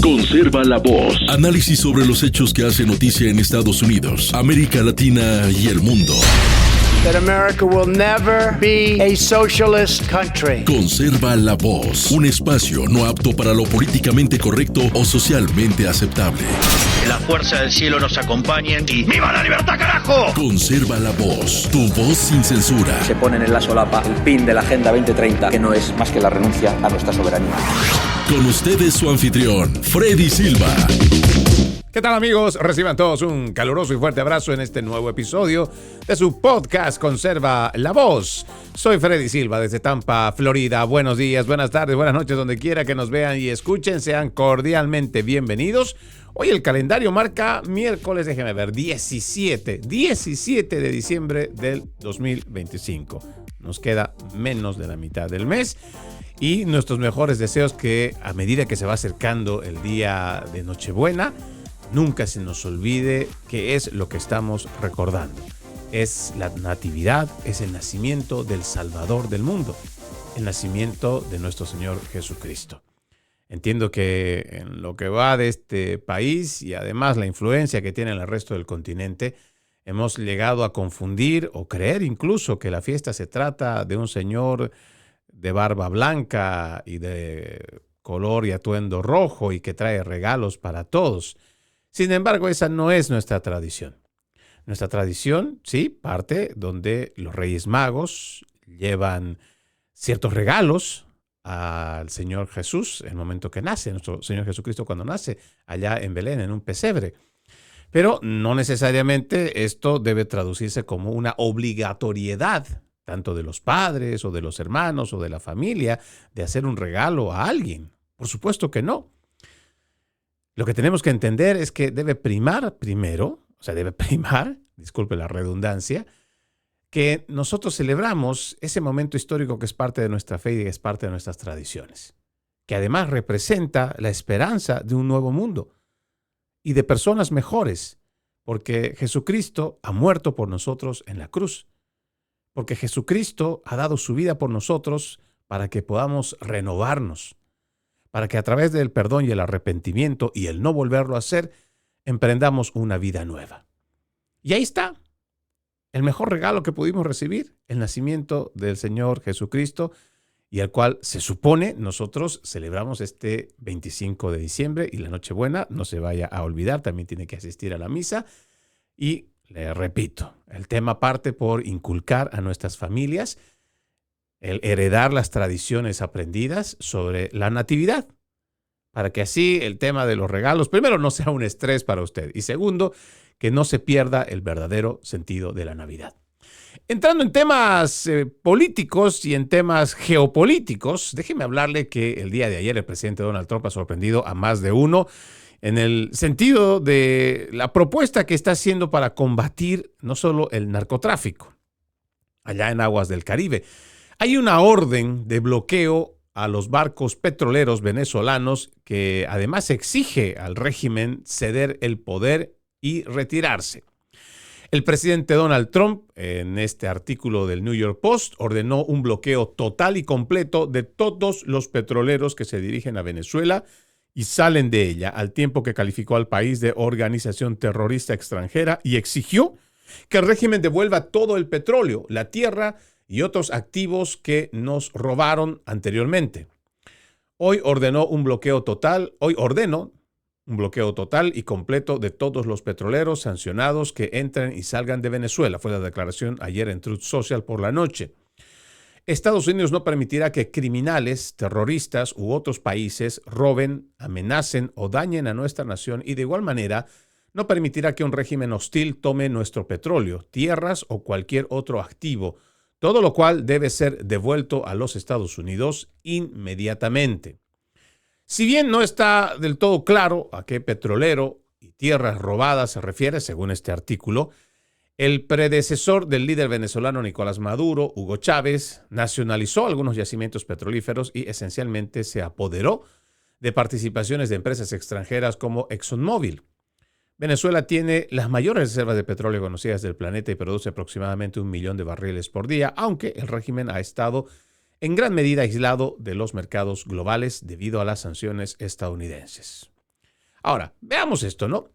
Conserva la voz. Análisis sobre los hechos que hacen noticia en Estados Unidos, América Latina y el mundo. That America will never be a socialist country. Conserva la voz. Un espacio no apto para lo políticamente correcto o socialmente aceptable. Que la fuerza del cielo nos acompañe y ¡viva la libertad, carajo! Conserva la voz. Tu voz sin censura. Se ponen en la solapa el pin de la Agenda 2030, que no es más que la renuncia a nuestra soberanía. Con ustedes su anfitrión, Freddy Silva. ¿Qué tal, amigos? Reciban todos un caluroso y fuerte abrazo en este nuevo episodio de su podcast Conserva la Voz. Soy Freddy Silva desde Tampa, Florida. Buenos días, buenas tardes, buenas noches, donde quiera que nos vean y escuchen. Sean cordialmente bienvenidos. Hoy el calendario marca miércoles, déjenme ver, 17 de diciembre del 2025. Nos queda menos de la mitad del mes. Y nuestros mejores deseos que a medida que se va acercando el día de Nochebuena, nunca se nos olvide qué es lo que estamos recordando. Es la natividad, es el nacimiento del Salvador del mundo, el nacimiento de nuestro Señor Jesucristo. Entiendo que en lo que va de este país y además la influencia que tiene en el resto del continente, hemos llegado a confundir o creer incluso que la fiesta se trata de un señor de barba blanca y de color y atuendo rojo y que trae regalos para todos. Sin embargo, esa no es nuestra tradición. Nuestra tradición, sí, parte donde los Reyes Magos llevan ciertos regalos al Señor Jesús en el momento que nace, nuestro Señor Jesucristo cuando nace, allá en Belén, en un pesebre. Pero no necesariamente esto debe traducirse como una obligatoriedad, tanto de los padres o de los hermanos o de la familia, de hacer un regalo a alguien. Por supuesto que no. Lo que tenemos que entender es que debe primar primero, disculpe la redundancia, que nosotros celebramos ese momento histórico que es parte de nuestra fe y que es parte de nuestras tradiciones, que además representa la esperanza de un nuevo mundo y de personas mejores, porque Jesucristo ha muerto por nosotros en la cruz, porque Jesucristo ha dado su vida por nosotros para que podamos renovarnos, para que a través del perdón y el arrepentimiento y el no volverlo a hacer, emprendamos una vida nueva. Y ahí está, el mejor regalo que pudimos recibir, el nacimiento del Señor Jesucristo, y al cual se supone nosotros celebramos este 25 de diciembre y la Nochebuena, no se vaya a olvidar, también tiene que asistir a la misa. Y le repito, el tema parte por inculcar a nuestras familias el heredar las tradiciones aprendidas sobre la natividad, para que así el tema de los regalos, primero, no sea un estrés para usted, y segundo, que no se pierda el verdadero sentido de la Navidad. Entrando en temas políticos y en temas geopolíticos, déjeme hablarle que el día de ayer el presidente Donald Trump ha sorprendido a más de uno en el sentido de la propuesta que está haciendo para combatir no solo el narcotráfico allá en aguas del Caribe. Hay una orden de bloqueo a los barcos petroleros venezolanos que además exige al régimen ceder el poder y retirarse. El presidente Donald Trump, en este artículo del New York Post, ordenó un bloqueo total y completo de todos los petroleros que se dirigen a Venezuela y salen de ella, al tiempo que calificó al país de organización terrorista extranjera y exigió que el régimen devuelva todo el petróleo, la tierra y otros activos que nos robaron anteriormente. Hoy ordenó un bloqueo total y completo de todos los petroleros sancionados que entren y salgan de Venezuela. Fue la declaración ayer en Truth Social por la noche. Estados Unidos no permitirá que criminales, terroristas u otros países roben, amenacen o dañen a nuestra nación y de igual manera no permitirá que un régimen hostil tome nuestro petróleo, tierras o cualquier otro activo, todo lo cual debe ser devuelto a los Estados Unidos inmediatamente. Si bien no está del todo claro a qué petrolero y tierras robadas se refiere, según este artículo, el predecesor del líder venezolano Nicolás Maduro, Hugo Chávez, nacionalizó algunos yacimientos petrolíferos y esencialmente se apoderó de participaciones de empresas extranjeras como ExxonMobil. Venezuela tiene las mayores reservas de petróleo conocidas del planeta y produce aproximadamente 1 millón de barriles por día, aunque el régimen ha estado en gran medida aislado de los mercados globales debido a las sanciones estadounidenses. Ahora, veamos esto, ¿no?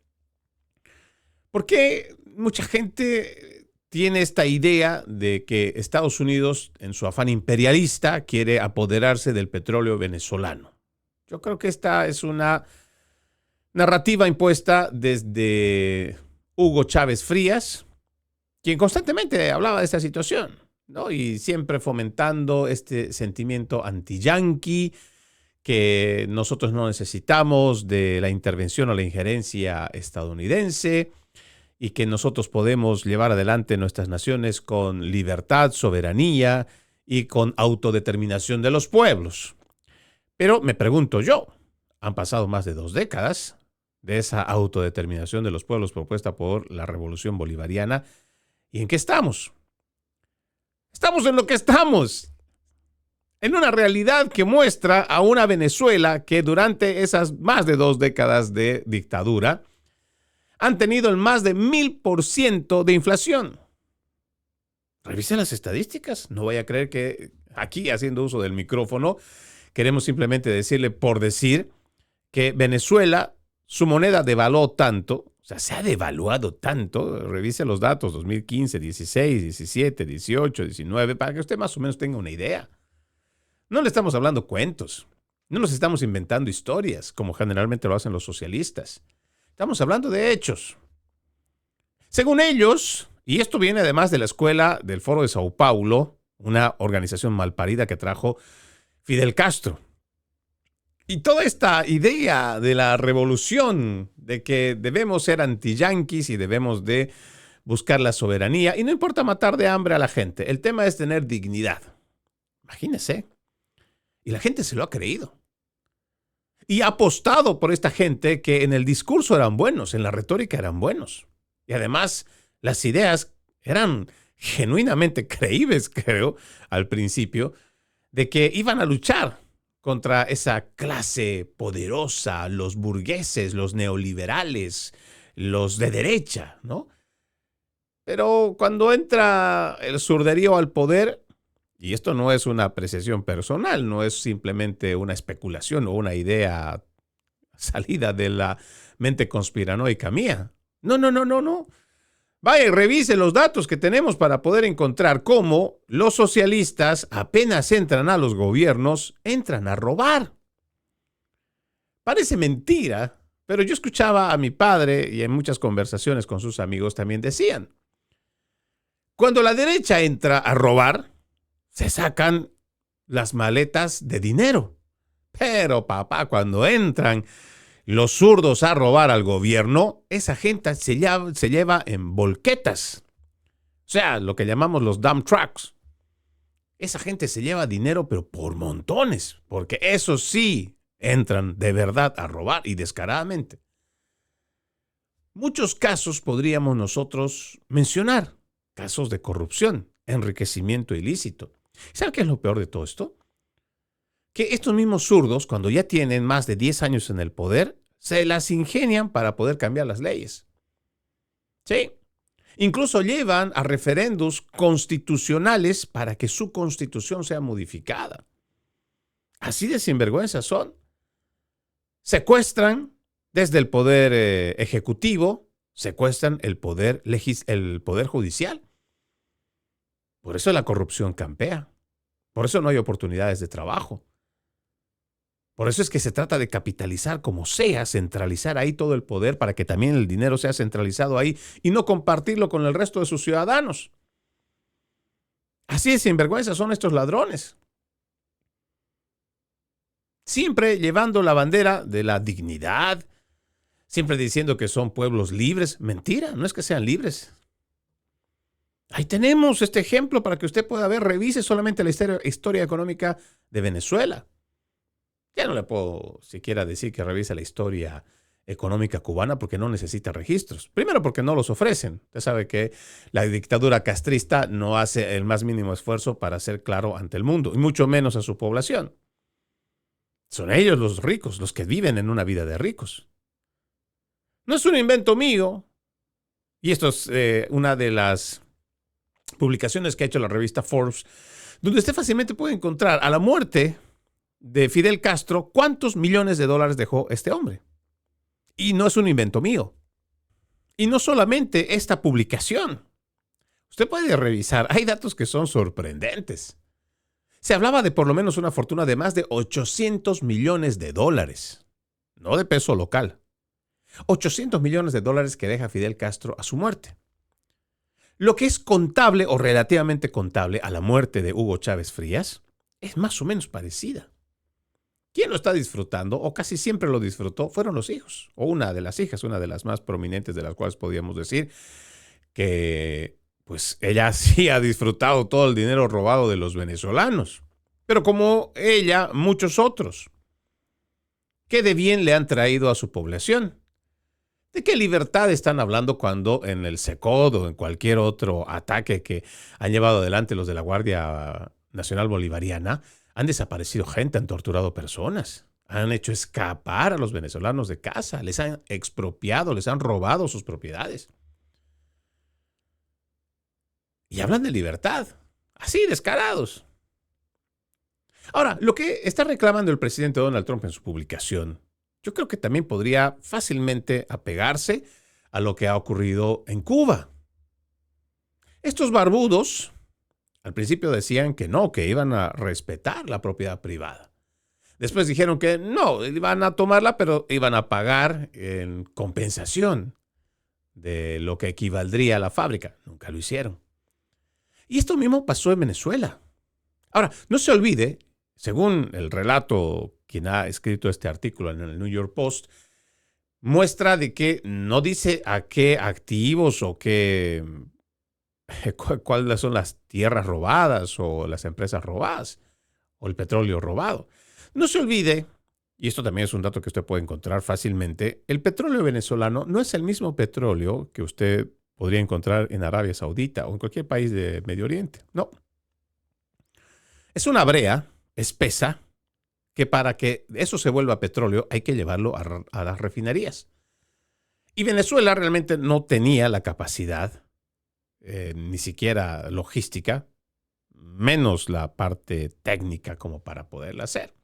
¿Por qué mucha gente tiene esta idea de que Estados Unidos, en su afán imperialista, quiere apoderarse del petróleo venezolano? Yo creo que esta es una narrativa impuesta desde Hugo Chávez Frías, quien constantemente hablaba de esta situación, ¿no? Y siempre fomentando este sentimiento anti-yanqui, que nosotros no necesitamos de la intervención o la injerencia estadounidense y que nosotros podemos llevar adelante nuestras naciones con libertad, soberanía y con autodeterminación de los pueblos. Pero me pregunto yo, han pasado más de 2 décadas de esa autodeterminación de los pueblos propuesta por la Revolución Bolivariana. ¿Y en qué estamos? Estamos en lo que estamos. En una realidad que muestra a una Venezuela que durante esas más de 2 décadas de dictadura han tenido el más de 1000% de inflación. Revisen las estadísticas. No vaya a creer que aquí, haciendo uso del micrófono, queremos simplemente decirle por decir que Venezuela, su moneda devaluó tanto, o sea, se ha devaluado tanto. Revise los datos 2015, 16, 17, 18, 19, para que usted más o menos tenga una idea. No le estamos hablando cuentos. No nos estamos inventando historias, como generalmente lo hacen los socialistas. Estamos hablando de hechos. Según ellos, y esto viene además de la escuela del Foro de Sao Paulo, una organización malparida que trajo Fidel Castro. Y toda esta idea de la revolución, de que debemos ser anti-yanquis y debemos de buscar la soberanía, y no importa matar de hambre a la gente, el tema es tener dignidad. Imagínese. Y la gente se lo ha creído. Y ha apostado por esta gente que en el discurso eran buenos, en la retórica eran buenos. Y además, las ideas eran genuinamente creíbles, creo, al principio, de que iban a luchar contra esa clase poderosa, los burgueses, los neoliberales, los de derecha, ¿no? Pero cuando entra el surderío al poder, y esto no es una apreciación personal, no es simplemente una especulación o una idea salida de la mente conspiranoica mía. No. Vaya y revise los datos que tenemos para poder encontrar cómo los socialistas apenas entran a los gobiernos, entran a robar. Parece mentira, pero yo escuchaba a mi padre y en muchas conversaciones con sus amigos también decían, cuando la derecha entra a robar, se sacan las maletas de dinero. Pero papá, cuando entran los zurdos a robar al gobierno, esa gente se lleva en volquetas. O sea, lo que llamamos los dump trucks. Esa gente se lleva dinero, pero por montones, porque esos sí entran de verdad a robar y descaradamente. Muchos casos podríamos nosotros mencionar. Casos de corrupción, enriquecimiento ilícito. ¿Saben qué es lo peor de todo esto? Que estos mismos zurdos, cuando ya tienen más de 10 años en el poder, se las ingenian para poder cambiar las leyes. Sí. Incluso llevan a referendos constitucionales para que su constitución sea modificada. Así de sinvergüenzas son. Secuestran desde el poder ejecutivo, secuestran el poder judicial. Por eso la corrupción campea. Por eso no hay oportunidades de trabajo. Por eso es que se trata de capitalizar como sea, centralizar ahí todo el poder para que también el dinero sea centralizado ahí y no compartirlo con el resto de sus ciudadanos. Así de sinvergüenza son estos ladrones. Siempre llevando la bandera de la dignidad, siempre diciendo que son pueblos libres. Mentira, no es que sean libres. Ahí tenemos este ejemplo para que usted pueda ver, revise solamente la historia económica de Venezuela. Ya no le puedo siquiera decir que revise la historia económica cubana porque no necesita registros. Primero porque no los ofrecen. Usted sabe que la dictadura castrista no hace el más mínimo esfuerzo para ser claro ante el mundo, y mucho menos a su población. Son ellos los ricos, los que viven en una vida de ricos. No es un invento mío. Y esto es una de las publicaciones que ha hecho la revista Forbes, donde usted fácilmente puede encontrar a la muerte de Fidel Castro cuántos millones de dólares dejó este hombre. Y no es un invento mío. Y no solamente esta publicación. Usted puede revisar, hay datos que son sorprendentes. Se hablaba de por lo menos una fortuna de más de $800 millones, no de peso local. $800 millones que deja Fidel Castro a su muerte. Lo que es contable o relativamente contable a la muerte de Hugo Chávez Frías es más o menos parecida. Quien lo está disfrutando, o casi siempre lo disfrutó, fueron los hijos, o una de las hijas, una de las más prominentes de las cuales podíamos decir que pues ella sí ha disfrutado todo el dinero robado de los venezolanos. Pero como ella, muchos otros. ¿Qué de bien le han traído a su población? ¿De qué libertad están hablando cuando en el SECOD o en cualquier otro ataque que han llevado adelante los de la Guardia Nacional Bolivariana han desaparecido gente, han torturado personas, han hecho escapar a los venezolanos de casa, les han expropiado, les han robado sus propiedades? Y hablan de libertad, así descarados. Ahora, lo que está reclamando el presidente Donald Trump en su publicación, yo creo que también podría fácilmente apegarse a lo que ha ocurrido en Cuba. Estos barbudos al principio decían que no, que iban a respetar la propiedad privada. Después dijeron que no, iban a tomarla, pero iban a pagar en compensación de lo que equivaldría a la fábrica. Nunca lo hicieron. Y esto mismo pasó en Venezuela. Ahora, no se olvide, según el relato, quien ha escrito este artículo en el New York Post, muestra de que no dice a qué activos o cuáles son las tierras robadas o las empresas robadas o el petróleo robado. No se olvide, y esto también es un dato que usted puede encontrar fácilmente, el petróleo venezolano no es el mismo petróleo que usted podría encontrar en Arabia Saudita o en cualquier país de Medio Oriente. No. Es una brea espesa que para que eso se vuelva petróleo hay que llevarlo a las refinerías. Y Venezuela realmente no tenía la capacidad, ni siquiera logística, menos la parte técnica como para poderla hacer.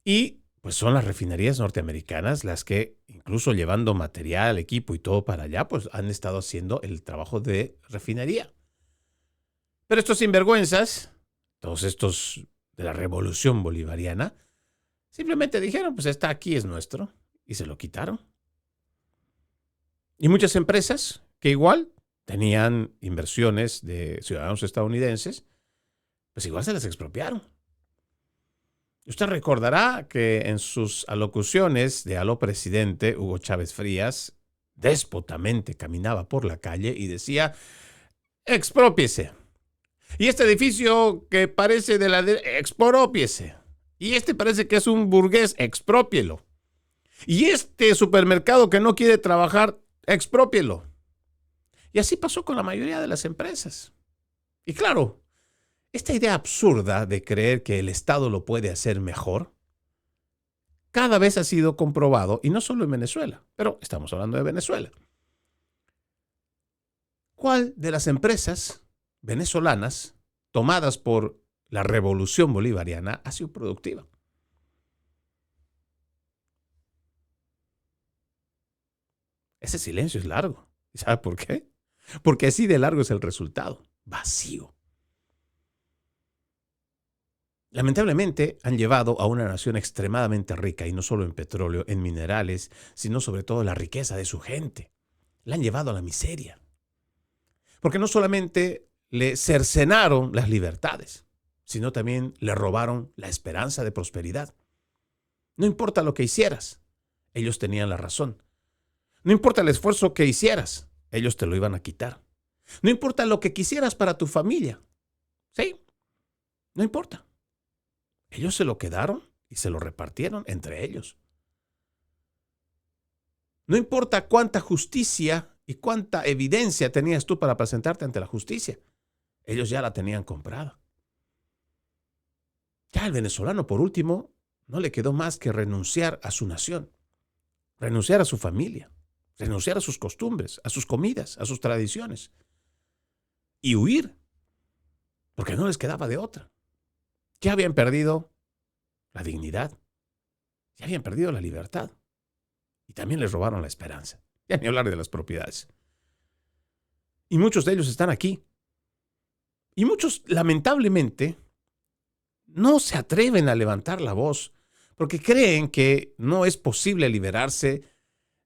Y pues son las refinerías norteamericanas las que, incluso llevando material, equipo y todo para allá, pues han estado haciendo el trabajo de refinería. Pero estos sinvergüenzas, todos estos de la revolución bolivariana, simplemente dijeron, pues esta aquí es nuestro, y se lo quitaron. Y muchas empresas que igual tenían inversiones de ciudadanos estadounidenses, pues igual se las expropiaron. Usted recordará que en sus alocuciones de aló presidente, Hugo Chávez Frías déspotamente caminaba por la calle y decía, exprópiese. Y este edificio que parece de la exprópiese. Y este parece que es un burgués, exprópielo. Y este supermercado que no quiere trabajar, exprópielo. Y así pasó con la mayoría de las empresas. Y claro, esta idea absurda de creer que el Estado lo puede hacer mejor, cada vez ha sido comprobado, y no solo en Venezuela, pero estamos hablando de Venezuela. ¿Cuál de las empresas venezolanas tomadas por la revolución bolivariana ha sido productiva? Ese silencio es largo. ¿Y sabe por qué? Porque así de largo es el resultado. Vacío. Lamentablemente han llevado a una nación extremadamente rica, y no solo en petróleo, en minerales, sino sobre todo la riqueza de su gente. La han llevado a la miseria. Porque no solamente le cercenaron las libertades, sino también le robaron la esperanza de prosperidad. No importa lo que hicieras, ellos tenían la razón. No importa el esfuerzo que hicieras, ellos te lo iban a quitar. No importa lo que quisieras para tu familia. Sí, no importa. Ellos se lo quedaron y se lo repartieron entre ellos. No importa cuánta justicia y cuánta evidencia tenías tú para presentarte ante la justicia. Ellos ya la tenían comprada. Ya al venezolano, por último, no le quedó más que renunciar a su nación, renunciar a su familia, renunciar a sus costumbres, a sus comidas, a sus tradiciones y huir, porque no les quedaba de otra. Ya habían perdido la dignidad, ya habían perdido la libertad y también les robaron la esperanza. Ya ni hablar de las propiedades. Y muchos de ellos están aquí. Y muchos, lamentablemente, no se atreven a levantar la voz porque creen que no es posible liberarse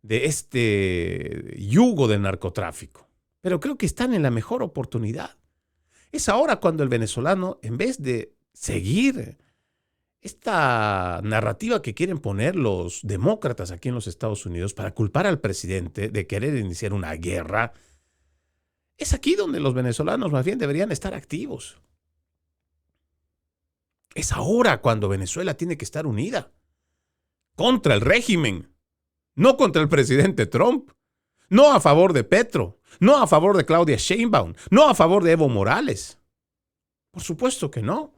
de este yugo del narcotráfico. Pero creo que están en la mejor oportunidad. Es ahora cuando el venezolano, en vez de seguir esta narrativa que quieren poner los demócratas aquí en los Estados Unidos para culpar al presidente de querer iniciar una guerra, es aquí donde los venezolanos más bien deberían estar activos. Es ahora cuando Venezuela tiene que estar unida contra el régimen, no contra el presidente Trump, no a favor de Petro, no a favor de Claudia Sheinbaum, no a favor de Evo Morales. Por supuesto que no.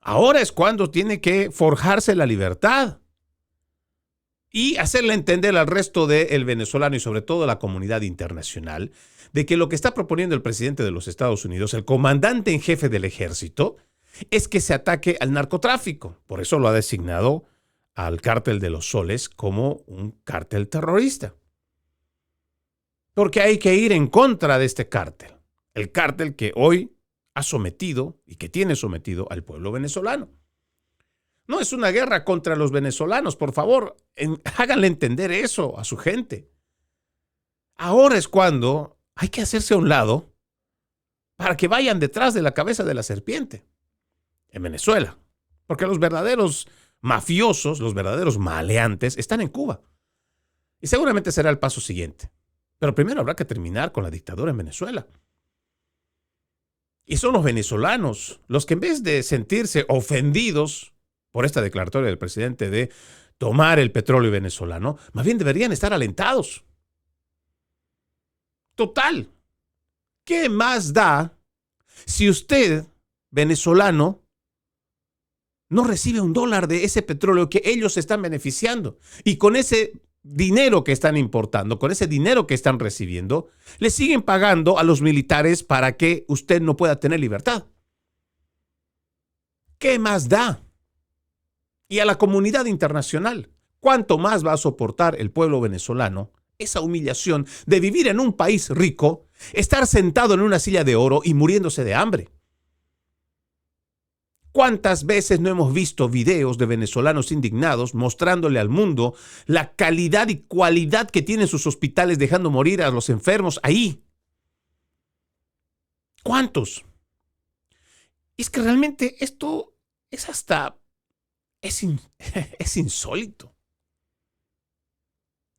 Ahora es cuando tiene que forjarse la libertad y hacerle entender al resto del venezolano y sobre todo a la comunidad internacional de que lo que está proponiendo el presidente de los Estados Unidos, el comandante en jefe del ejército, es que se ataque al narcotráfico. Por eso lo ha designado al cártel de los Soles como un cártel terrorista. Porque hay que ir en contra de este cártel. El cártel que hoy ha sometido y que tiene sometido al pueblo venezolano. No es una guerra contra los venezolanos, por favor, háganle entender eso a su gente. Ahora es cuando hay que hacerse a un lado para que vayan detrás de la cabeza de la serpiente en Venezuela. Porque los verdaderos mafiosos, los verdaderos maleantes están en Cuba. Y seguramente será el paso siguiente. Pero primero habrá que terminar con la dictadura en Venezuela. Y son los venezolanos los que en vez de sentirse ofendidos por esta declaratoria del presidente de tomar el petróleo venezolano, más bien deberían estar alentados. Total, ¿qué más da si usted, venezolano, no recibe $1 de ese petróleo que ellos se están beneficiando? Y con ese dinero que están importando, con ese dinero que están recibiendo, le siguen pagando a los militares para que usted no pueda tener libertad. ¿Qué más da? Y a la comunidad internacional, ¿cuánto más va a soportar el pueblo venezolano esa humillación de vivir en un país rico, estar sentado en una silla de oro y muriéndose de hambre? ¿Cuántas veces no hemos visto videos de venezolanos indignados mostrándole al mundo la calidad y cualidad que tienen sus hospitales dejando morir a los enfermos ahí? ¿Cuántos? Es que realmente esto es hasta... es insólito.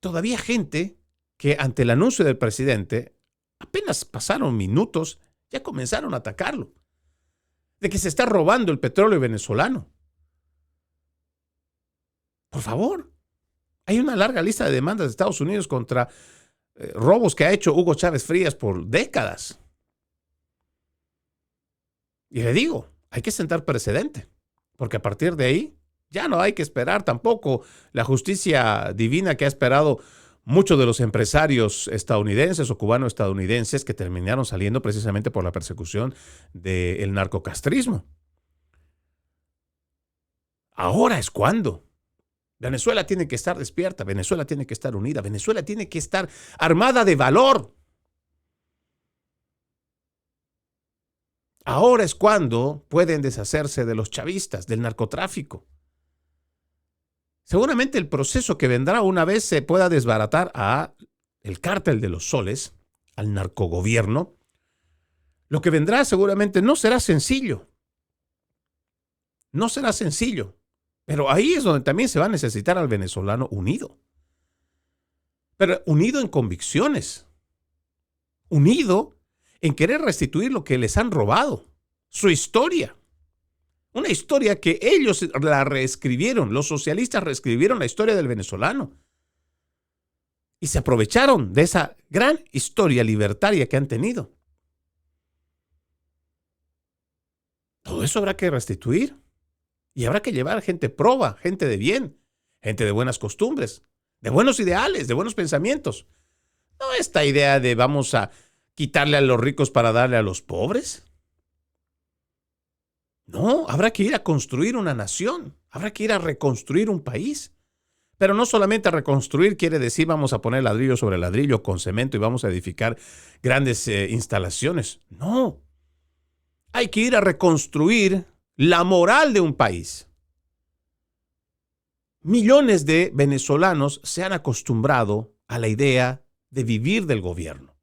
Todavía gente que ante el anuncio del presidente, apenas pasaron minutos, ya comenzaron a atacarlo. De que se está robando el petróleo venezolano. Por favor, hay una larga lista de demandas de Estados Unidos contra robos que ha hecho Hugo Chávez Frías por décadas. Y le digo, hay que sentar precedente, porque a partir de ahí ya no hay que esperar tampoco la justicia divina que ha esperado muchos de los empresarios estadounidenses o cubano-estadounidenses que terminaron saliendo precisamente por la persecución del narcocastrismo. Ahora es cuando. Venezuela tiene que estar despierta, Venezuela tiene que estar unida, Venezuela tiene que estar armada de valor. Ahora es cuando pueden deshacerse de los chavistas, del narcotráfico. Seguramente el proceso que vendrá una vez se pueda desbaratar a el cártel de los Soles, al narcogobierno. Lo que vendrá seguramente no será sencillo. No será sencillo. Pero ahí es donde también se va a necesitar al venezolano unido. Pero unido en convicciones. Unido en querer restituir lo que les han robado. Su historia. Una historia que ellos la reescribieron, los socialistas reescribieron la historia del venezolano. Y se aprovecharon de esa gran historia libertaria que han tenido. Todo eso habrá que restituir. Y habrá que llevar gente proba, gente de bien, gente de buenas costumbres, de buenos ideales, de buenos pensamientos. No esta idea de vamos a quitarle a los ricos para darle a los pobres. No, habrá que ir a construir una nación, habrá que ir a reconstruir un país. Pero no solamente reconstruir quiere decir vamos a poner ladrillo sobre ladrillo con cemento y vamos a edificar grandes instalaciones. No. Hay que ir a reconstruir la moral de un país. Millones de venezolanos se han acostumbrado a la idea de vivir del gobierno.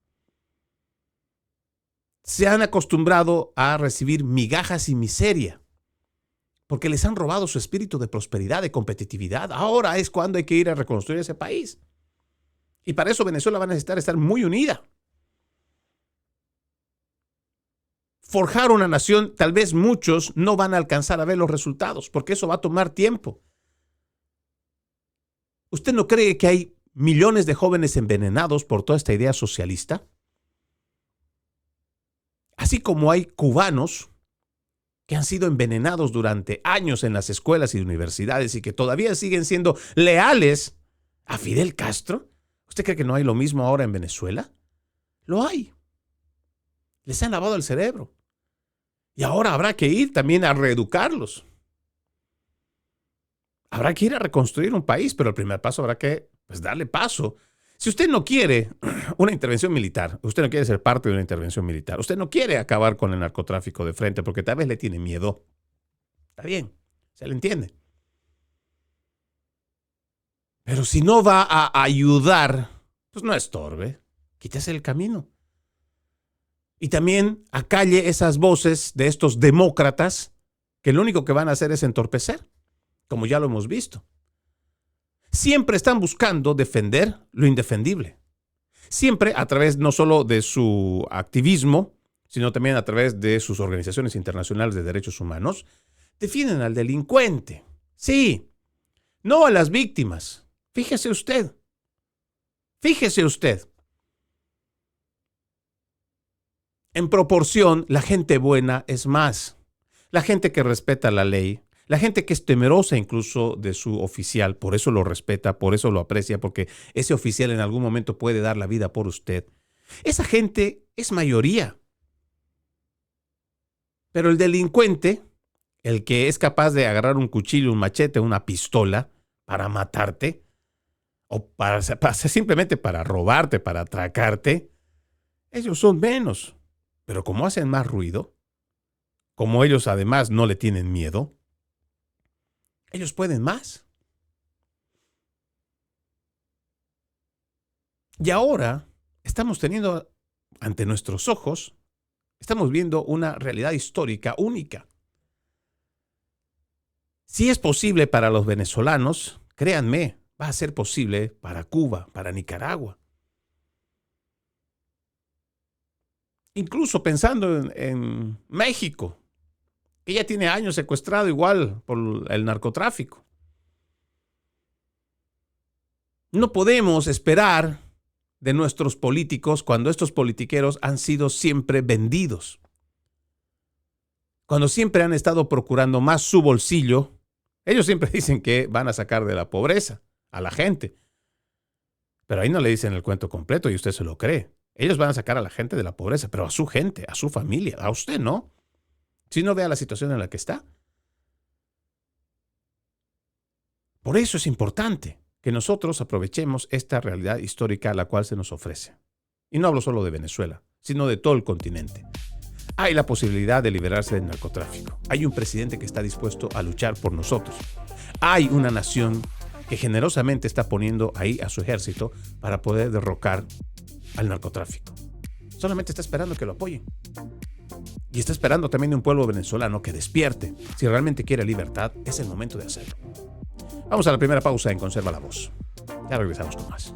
Se han acostumbrado a recibir migajas y miseria, porque les han robado su espíritu de prosperidad, de competitividad. Ahora es cuando hay que ir a reconstruir ese país. Y para eso Venezuela va a necesitar estar muy unida. Forjar una nación, tal vez muchos no van a alcanzar a ver los resultados, porque eso va a tomar tiempo. ¿Usted no cree que hay millones de jóvenes envenenados por toda esta idea socialista? Así como hay cubanos que han sido envenenados durante años en las escuelas y universidades y que todavía siguen siendo leales a Fidel Castro. ¿Usted cree que no hay lo mismo ahora en Venezuela? Lo hay. Les han lavado el cerebro. Y ahora habrá que ir también a reeducarlos. Habrá que ir a reconstruir un país, pero el primer paso habrá que darle paso. Si usted no quiere una intervención militar, usted no quiere ser parte de una intervención militar, usted no quiere acabar con el narcotráfico de frente porque tal vez le tiene miedo. Está bien, se le entiende. Pero si no va a ayudar, pues no estorbe, quítese el camino. Y también acalle esas voces de estos demócratas que lo único que van a hacer es entorpecer, como ya lo hemos visto. Siempre están buscando defender lo indefendible. Siempre a través no solo de su activismo, sino también a través de sus organizaciones internacionales de derechos humanos, defienden al delincuente. Sí, no a las víctimas. Fíjese usted. Fíjese usted. En proporción, la gente buena es más. La gente que respeta la ley, la gente que es temerosa incluso de su oficial, por eso lo respeta, por eso lo aprecia, porque ese oficial en algún momento puede dar la vida por usted. Esa gente es mayoría. Pero el delincuente, el que es capaz de agarrar un cuchillo, un machete, una pistola para matarte, o simplemente para robarte, para atracarte, ellos son menos. Pero como hacen más ruido, como ellos además no le tienen miedo, ellos pueden más. Y ahora estamos teniendo ante nuestros ojos, estamos viendo una realidad histórica única. Si es posible para los venezolanos, créanme, va a ser posible para Cuba, para Nicaragua. Incluso pensando en México, que ya tiene años secuestrado igual por el narcotráfico. No podemos esperar de nuestros políticos cuando estos politiqueros han sido siempre vendidos. Cuando siempre han estado procurando más su bolsillo, ellos siempre dicen que van a sacar de la pobreza a la gente. Pero ahí no le dicen el cuento completo y usted se lo cree. Ellos van a sacar a la gente de la pobreza, pero a su gente, a su familia, a usted no. Si no vea la situación en la que está. Por eso es importante que nosotros aprovechemos esta realidad histórica a la cual se nos ofrece. Y no hablo solo de Venezuela, sino de todo el continente. Hay la posibilidad de liberarse del narcotráfico. Hay un presidente que está dispuesto a luchar por nosotros. Hay una nación que generosamente está poniendo ahí a su ejército para poder derrocar al narcotráfico. Solamente está esperando que lo apoyen. Y está esperando también de un pueblo venezolano que despierte. Si realmente quiere libertad, es el momento de hacerlo. Vamos a la primera pausa en Conserva la Voz. Ya regresamos con más.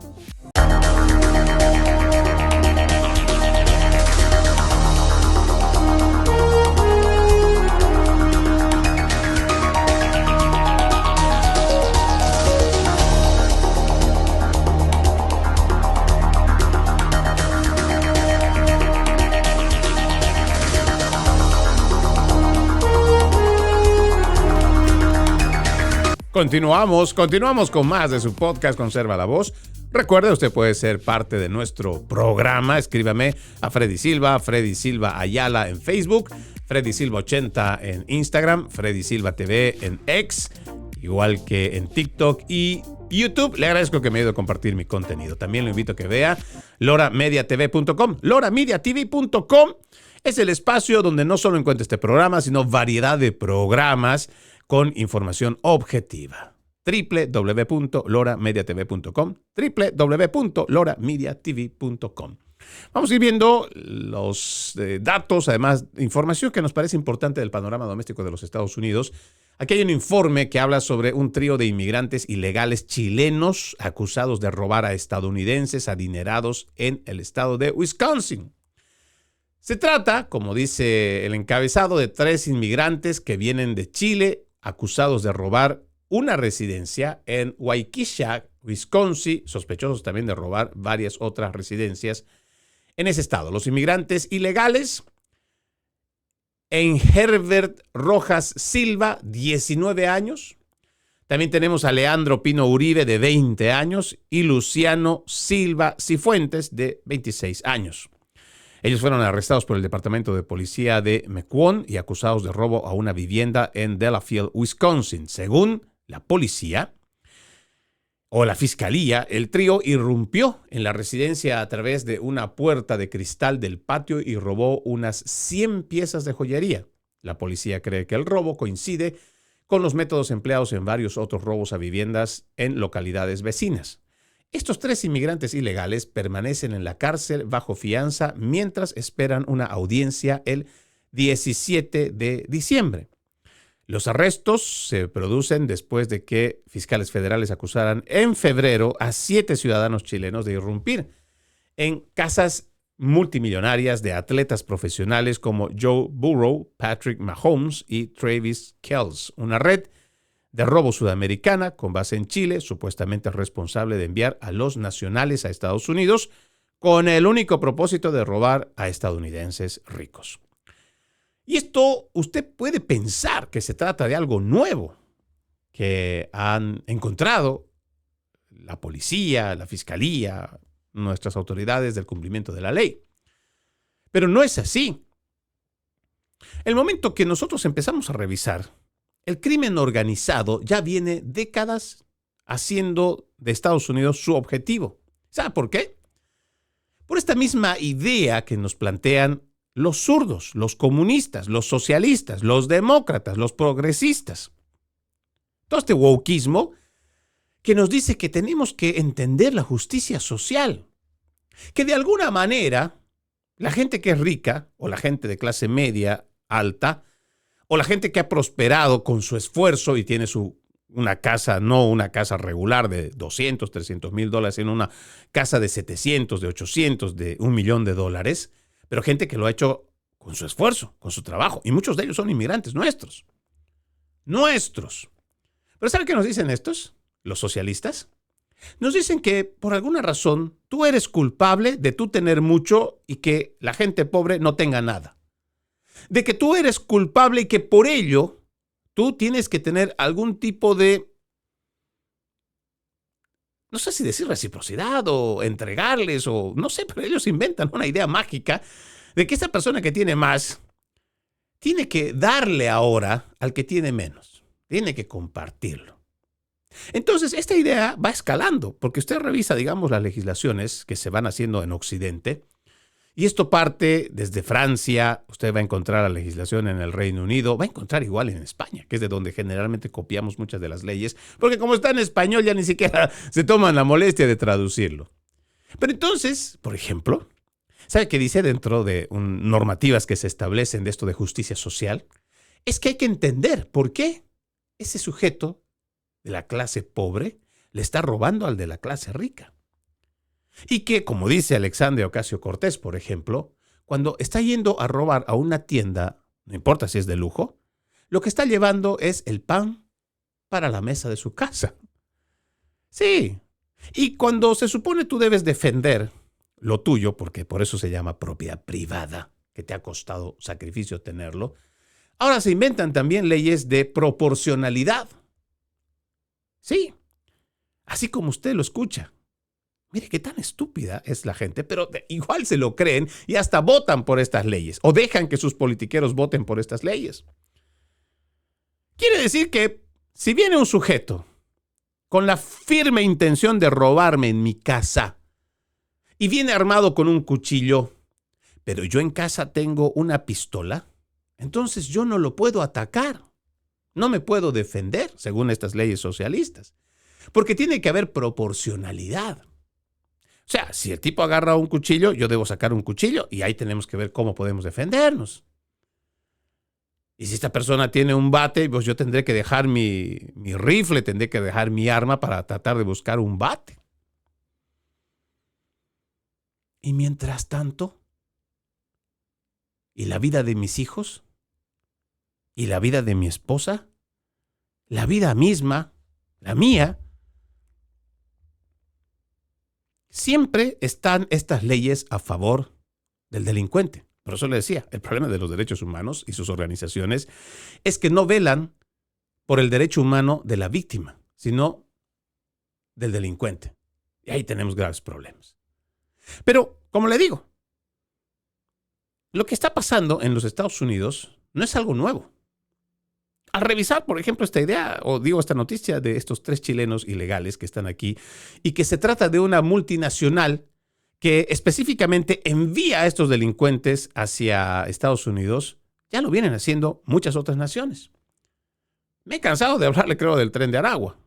Continuamos con más de su podcast Conserva la Voz. Recuerde, usted puede ser parte de nuestro programa. Escríbame a Freddy Silva Ayala en Facebook, Freddy Silva 80 en Instagram, Freddy Silva TV en X. igual que en TikTok y YouTube. Le agradezco que me ayude a compartir mi contenido. También lo invito a que vea loramediatv.com. loramediatv.com es el espacio donde no solo encuentra este programa, sino variedad de programas con información objetiva. www.loramediatv.com, www.loramediatv.com. Vamos a ir viendo los datos, además, información que nos parece importante del panorama doméstico de los Estados Unidos. Aquí hay un informe que habla sobre un trío de inmigrantes ilegales chilenos acusados de robar a estadounidenses adinerados en el estado de Wisconsin. Se trata, como dice el encabezado, de 3 inmigrantes que vienen de Chile acusados de robar una residencia en Waukesha, Wisconsin, sospechosos también de robar varias otras residencias en ese estado. Los inmigrantes ilegales en Herbert Rojas Silva, 19 años. También tenemos a Leandro Pino Uribe, de 20 años, y Luciano Silva Cifuentes, de 26 años. Ellos fueron arrestados por el Departamento de Policía de Mequon y acusados de robo a una vivienda en Delafield, Wisconsin. Según la policía o la fiscalía, el trío irrumpió en la residencia a través de una puerta de cristal del patio y robó unas 100 piezas de joyería. La policía cree que el robo coincide con los métodos empleados en varios otros robos a viviendas en localidades vecinas. Estos 3 inmigrantes ilegales permanecen en la cárcel bajo fianza mientras esperan una audiencia el 17 de diciembre. Los arrestos se producen después de que fiscales federales acusaran en febrero a 7 ciudadanos chilenos de irrumpir en casas multimillonarias de atletas profesionales como Joe Burrow, Patrick Mahomes y Travis Kelce, una red de robo sudamericana con base en Chile, supuestamente responsable de enviar a los nacionales a Estados Unidos con el único propósito de robar a estadounidenses ricos. Y esto usted puede pensar que se trata de algo nuevo que han encontrado la policía, la fiscalía, nuestras autoridades del cumplimiento de la ley. Pero no es así. El momento que nosotros empezamos a revisar, el crimen organizado ya viene décadas haciendo de Estados Unidos su objetivo. ¿Sabe por qué? Por esta misma idea que nos plantean los zurdos, los comunistas, los socialistas, los demócratas, los progresistas. Todo este wokeismo que nos dice que tenemos que entender la justicia social. Que de alguna manera la gente que es rica o la gente de clase media alta o la gente que ha prosperado con su esfuerzo y tiene una casa, no una casa regular de 200, 300 mil dólares, sino una casa de 700, de 800, de $1 millón, pero gente que lo ha hecho con su esfuerzo, con su trabajo. Y muchos de ellos son inmigrantes nuestros. Nuestros. Pero ¿saben qué nos dicen estos? Los socialistas. Nos dicen que por alguna razón tú eres culpable de tú tener mucho y que la gente pobre no tenga nada. De que tú eres culpable y que por ello tú tienes que tener algún tipo de, no sé si decir reciprocidad o entregarles o no sé, pero ellos inventan una idea mágica de que esta persona que tiene más tiene que darle ahora al que tiene menos. Tiene que compartirlo. Entonces, esta idea va escalando, porque usted revisa, digamos, las legislaciones que se van haciendo en Occidente, y esto parte desde Francia. Usted va a encontrar la legislación en el Reino Unido, va a encontrar igual en España, que es de donde generalmente copiamos muchas de las leyes, porque como está en español ya ni siquiera se toman la molestia de traducirlo. Pero entonces, por ejemplo, ¿sabe qué dice dentro de normativas que se establecen de esto de justicia social? Es que hay que entender por qué ese sujeto de la clase pobre le está robando al de la clase rica. Y que, como dice Alexandria Ocasio-Cortez, por ejemplo, cuando está yendo a robar a una tienda, no importa si es de lujo, lo que está llevando es el pan para la mesa de su casa. Sí. Y cuando se supone tú debes defender lo tuyo, porque por eso se llama propiedad privada, que te ha costado sacrificio tenerlo, ahora se inventan también leyes de proporcionalidad. Sí, así como usted lo escucha. Mire qué tan estúpida es la gente, pero igual se lo creen y hasta votan por estas leyes o dejan que sus politiqueros voten por estas leyes. Quiere decir que si viene un sujeto con la firme intención de robarme en mi casa y viene armado con un cuchillo, pero yo en casa tengo una pistola, entonces yo no lo puedo atacar. No me puedo defender, según estas leyes socialistas, porque tiene que haber proporcionalidad. O sea, si el tipo agarra un cuchillo, yo debo sacar un cuchillo y ahí tenemos que ver cómo podemos defendernos. Y si esta persona tiene un bate, pues yo tendré que dejar mi rifle, tendré que dejar mi arma para tratar de buscar un bate. Y mientras tanto, ¿y la vida de mis hijos? ¿Y la vida de mi esposa? La vida misma, la mía. Siempre están estas leyes a favor del delincuente. Por eso le decía, el problema de los derechos humanos y sus organizaciones es que no velan por el derecho humano de la víctima, sino del delincuente. Y ahí tenemos graves problemas. Pero, como le digo, lo que está pasando en los Estados Unidos no es algo nuevo. Al revisar, por ejemplo, esta noticia de estos 3 chilenos ilegales que están aquí y que se trata de una multinacional que específicamente envía a estos delincuentes hacia Estados Unidos, ya lo vienen haciendo muchas otras naciones. Me he cansado de hablarle, creo, del Tren de Aragua.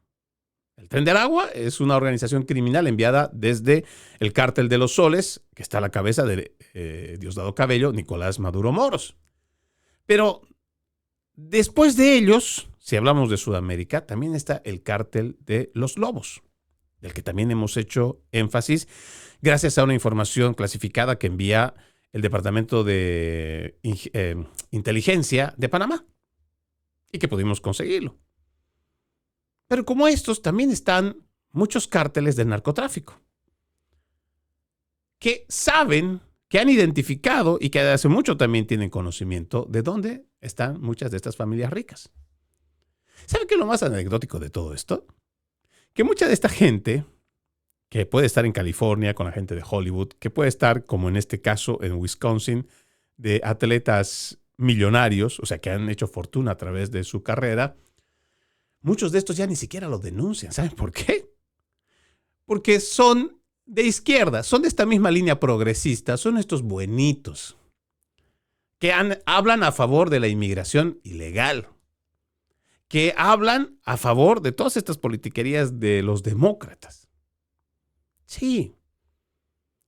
El Tren de Aragua es una organización criminal enviada desde el Cártel de los Soles, que está a la cabeza de Diosdado Cabello, Nicolás Maduro Moros. Pero después de ellos, si hablamos de Sudamérica, también está el Cártel de los Lobos, del que también hemos hecho énfasis gracias a una información clasificada que envía el Departamento de Inteligencia de Panamá y que pudimos conseguirlo. Pero como estos, también están muchos cárteles del narcotráfico que saben, que han identificado y que hace mucho también tienen conocimiento de dónde están muchas de estas familias ricas. ¿Sabe qué es lo más anecdótico de todo esto? Que mucha de esta gente que puede estar en California con la gente de Hollywood, que puede estar, como en este caso, en Wisconsin, de atletas millonarios, o sea, que han hecho fortuna a través de su carrera, muchos de estos ya ni siquiera lo denuncian. ¿Saben por qué? Porque son de izquierda, son de esta misma línea progresista, son estos buenitos que hablan a favor de la inmigración ilegal, que hablan a favor de todas estas politiquerías de los demócratas. Sí,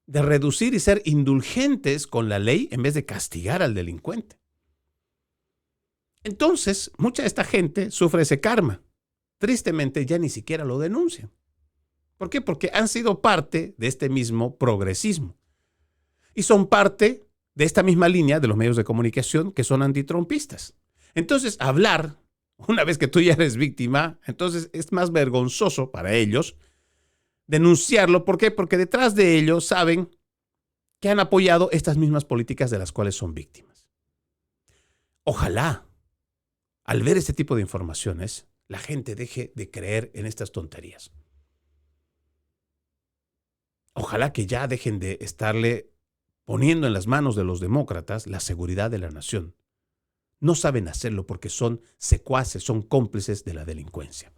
de reducir y ser indulgentes con la ley en vez de castigar al delincuente. Entonces, mucha de esta gente sufre ese karma. Tristemente, ya ni siquiera lo denuncian. ¿Por qué? Porque han sido parte de este mismo progresismo. Y son parte de esta misma línea de los medios de comunicación que son antitrumpistas. Entonces, hablar, una vez que tú ya eres víctima, entonces es más vergonzoso para ellos denunciarlo. ¿Por qué? Porque detrás de ellos saben que han apoyado estas mismas políticas de las cuales son víctimas. Ojalá, al ver este tipo de informaciones, la gente deje de creer en estas tonterías. Ojalá que ya dejen de estarle poniendo en las manos de los demócratas la seguridad de la nación. No saben hacerlo porque son secuaces, son cómplices de la delincuencia.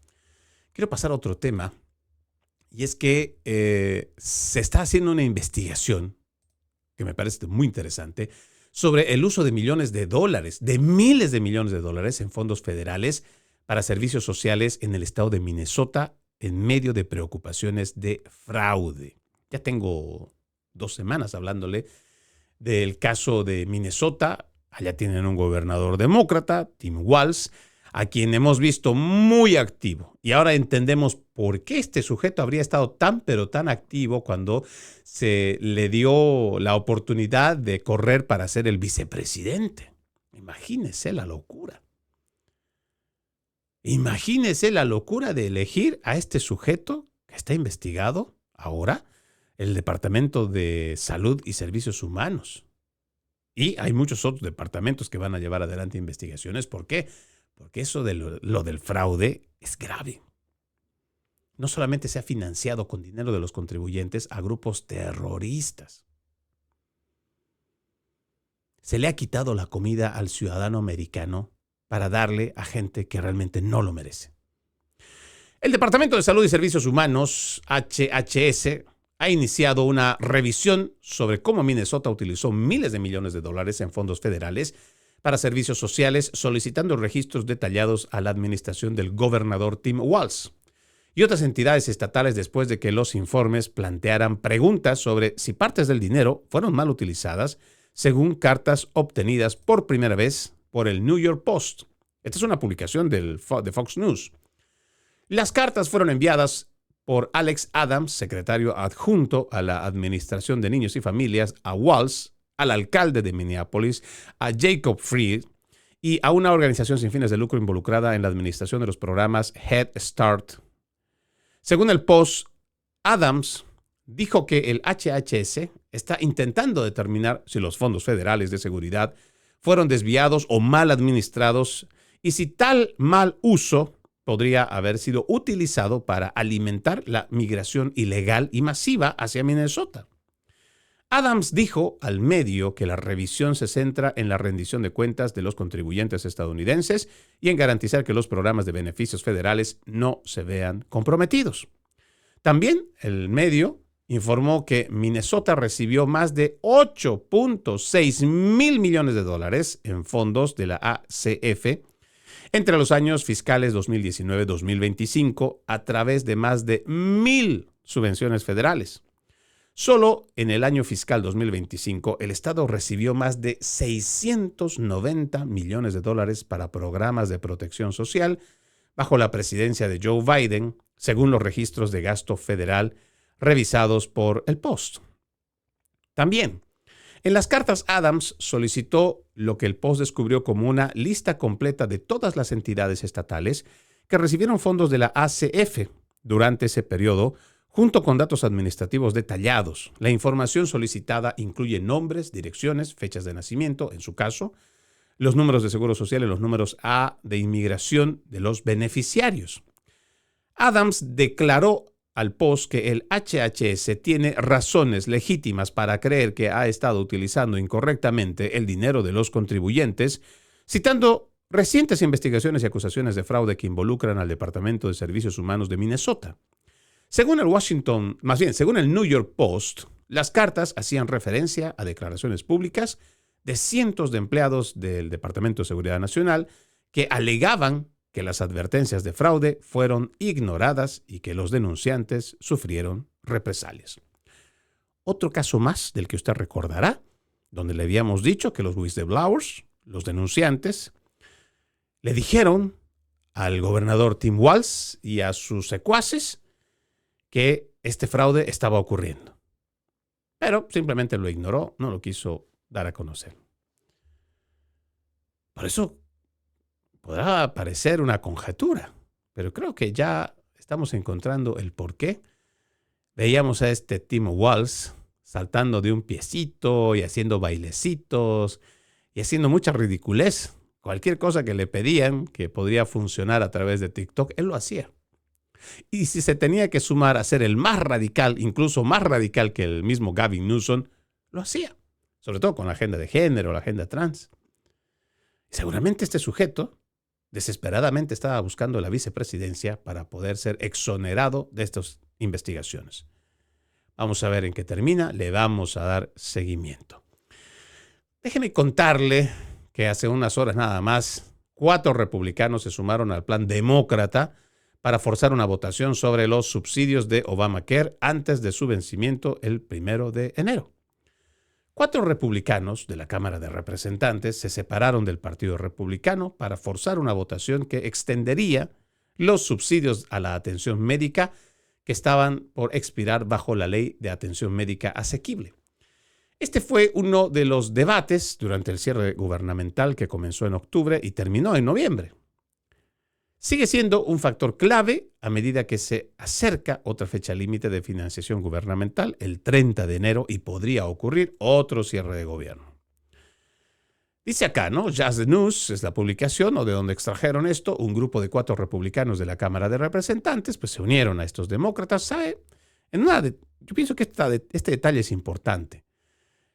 Quiero pasar a otro tema, y es que se está haciendo una investigación que me parece muy interesante sobre el uso de millones de dólares, de miles de millones de dólares en fondos federales para servicios sociales en el estado de Minnesota en medio de preocupaciones de fraude. Ya tengo 2 semanas hablándole del caso de Minnesota. Allá tienen un gobernador demócrata, Tim Walz, a quien hemos visto muy activo. Y ahora entendemos por qué este sujeto habría estado tan, pero tan activo cuando se le dio la oportunidad de correr para ser el vicepresidente. Imagínese la locura. Imagínese la locura de elegir a este sujeto que está investigado ahora el Departamento de Salud y Servicios Humanos. Y hay muchos otros departamentos que van a llevar adelante investigaciones. ¿Por qué? Porque eso de lo del fraude es grave. No solamente se ha financiado con dinero de los contribuyentes a grupos terroristas. Se le ha quitado la comida al ciudadano americano para darle a gente que realmente no lo merece. El Departamento de Salud y Servicios Humanos, HHS, ha iniciado una revisión sobre cómo Minnesota utilizó miles de millones de dólares en fondos federales para servicios sociales, solicitando registros detallados a la administración del gobernador Tim Walz y otras entidades estatales después de que los informes plantearan preguntas sobre si partes del dinero fueron mal utilizadas, según cartas obtenidas por primera vez por el New York Post. Esta es una publicación de Fox News. Las cartas fueron enviadas por Alex Adams, secretario adjunto a la Administración de Niños y Familias, a Walz, al alcalde de Minneapolis, a Jacob Freed y a una organización sin fines de lucro involucrada en la administración de los programas Head Start. Según el Post, Adams dijo que el HHS está intentando determinar si los fondos federales de seguridad fueron desviados o mal administrados y si tal mal uso podría haber sido utilizado para alimentar la migración ilegal y masiva hacia Minnesota. Adams dijo al medio que la revisión se centra en la rendición de cuentas de los contribuyentes estadounidenses y en garantizar que los programas de beneficios federales no se vean comprometidos. También el medio informó que Minnesota recibió más de 8.6 mil millones de dólares en fondos de la ACF entre los años fiscales 2019-2025 a través de más de 1,000 subvenciones federales. Solo en el año fiscal 2025, el Estado recibió más de 690 millones de dólares para programas de protección social bajo la presidencia de Joe Biden, según los registros de gasto federal revisados por el Post. También, en las cartas, Adams solicitó lo que el Post descubrió como una lista completa de todas las entidades estatales que recibieron fondos de la ACF durante ese periodo, junto con datos administrativos detallados. La información solicitada incluye nombres, direcciones, fechas de nacimiento, en su caso, los números de seguro social y los números A de inmigración de los beneficiarios. Adams declaró al Post que el HHS tiene razones legítimas para creer que ha estado utilizando incorrectamente el dinero de los contribuyentes, citando recientes investigaciones y acusaciones de fraude que involucran al Departamento de Servicios Humanos de Minnesota. Según el New York Post, las cartas hacían referencia a declaraciones públicas de cientos de empleados del Departamento de Seguridad Nacional que alegaban que las advertencias de fraude fueron ignoradas y que los denunciantes sufrieron represalias. Otro caso más del que usted recordará, donde le habíamos dicho que los whistleblowers, los denunciantes, le dijeron al gobernador Tim Walz y a sus secuaces que este fraude estaba ocurriendo. Pero simplemente lo ignoró, no lo quiso dar a conocer. Por eso podrá parecer una conjetura, pero creo que ya estamos encontrando el porqué. Veíamos a este Tim Walz saltando de un piecito y haciendo bailecitos y haciendo mucha ridiculez. Cualquier cosa que le pedían que podría funcionar a través de TikTok, él lo hacía. Y si se tenía que sumar a ser el más radical, incluso más radical que el mismo Gavin Newsom, lo hacía. Sobre todo con la agenda de género, la agenda trans. Y seguramente este sujeto desesperadamente estaba buscando la vicepresidencia para poder ser exonerado de estas investigaciones. Vamos a ver en qué termina, le vamos a dar seguimiento. Déjeme contarle que hace unas horas nada más, 4 republicanos se sumaron al plan demócrata para forzar una votación sobre los subsidios de Obamacare antes de su vencimiento el 1 de enero. 4 republicanos de la Cámara de Representantes se separaron del Partido Republicano para forzar una votación que extendería los subsidios a la atención médica que estaban por expirar bajo la Ley de Atención Médica Asequible. Este fue uno de los debates durante el cierre gubernamental que comenzó en octubre y terminó en noviembre. Sigue siendo un factor clave a medida que se acerca otra fecha límite de financiación gubernamental, el 30 de enero, y podría ocurrir otro cierre de gobierno. Dice acá, ¿no? Just the News es la publicación, o de donde extrajeron esto, un grupo de 4 republicanos de la Cámara de Representantes, pues se unieron a estos demócratas. ¿Sabe? Yo pienso que este detalle es importante.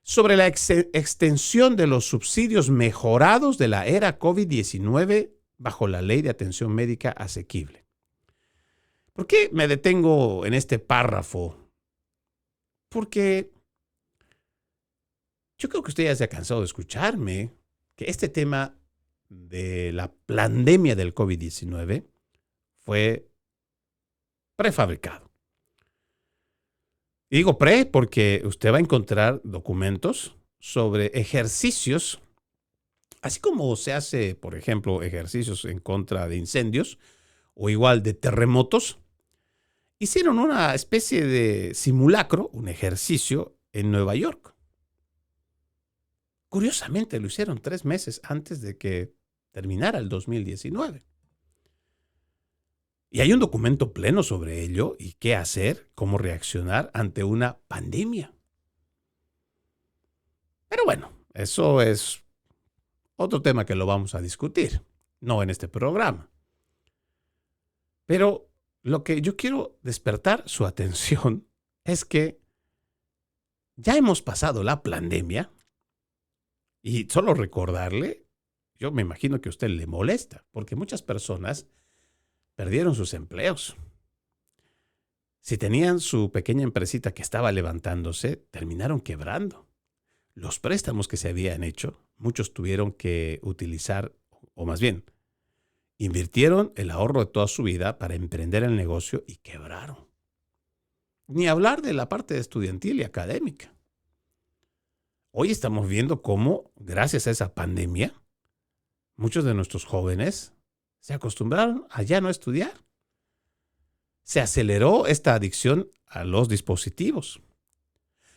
Sobre la extensión de los subsidios mejorados de la era COVID-19 bajo la Ley de Atención Médica Asequible. ¿Por qué me detengo en este párrafo? Porque yo creo que usted ya se ha cansado de escucharme, que este tema de la pandemia del COVID-19 fue prefabricado. Y digo pre porque usted va a encontrar documentos sobre ejercicios, así como se hace, por ejemplo, ejercicios en contra de incendios o igual de terremotos. Hicieron una especie de simulacro, un ejercicio en Nueva York. Curiosamente lo hicieron 3 meses antes de que terminara el 2019. Y hay un documento pleno sobre ello y qué hacer, cómo reaccionar ante una pandemia. Pero bueno, eso es otro tema que lo vamos a discutir, no en este programa. Pero lo que yo quiero despertar su atención es que ya hemos pasado la pandemia y solo recordarle, yo me imagino que a usted le molesta, porque muchas personas perdieron sus empleos. Si tenían su pequeña empresita que estaba levantándose, terminaron quebrando. Los préstamos que se habían hecho, muchos tuvieron que utilizar, o más bien, invirtieron el ahorro de toda su vida para emprender el negocio y quebraron. Ni hablar de la parte estudiantil y académica. Hoy estamos viendo cómo, gracias a esa pandemia, muchos de nuestros jóvenes se acostumbraron a ya no estudiar. Se aceleró esta adicción a los dispositivos.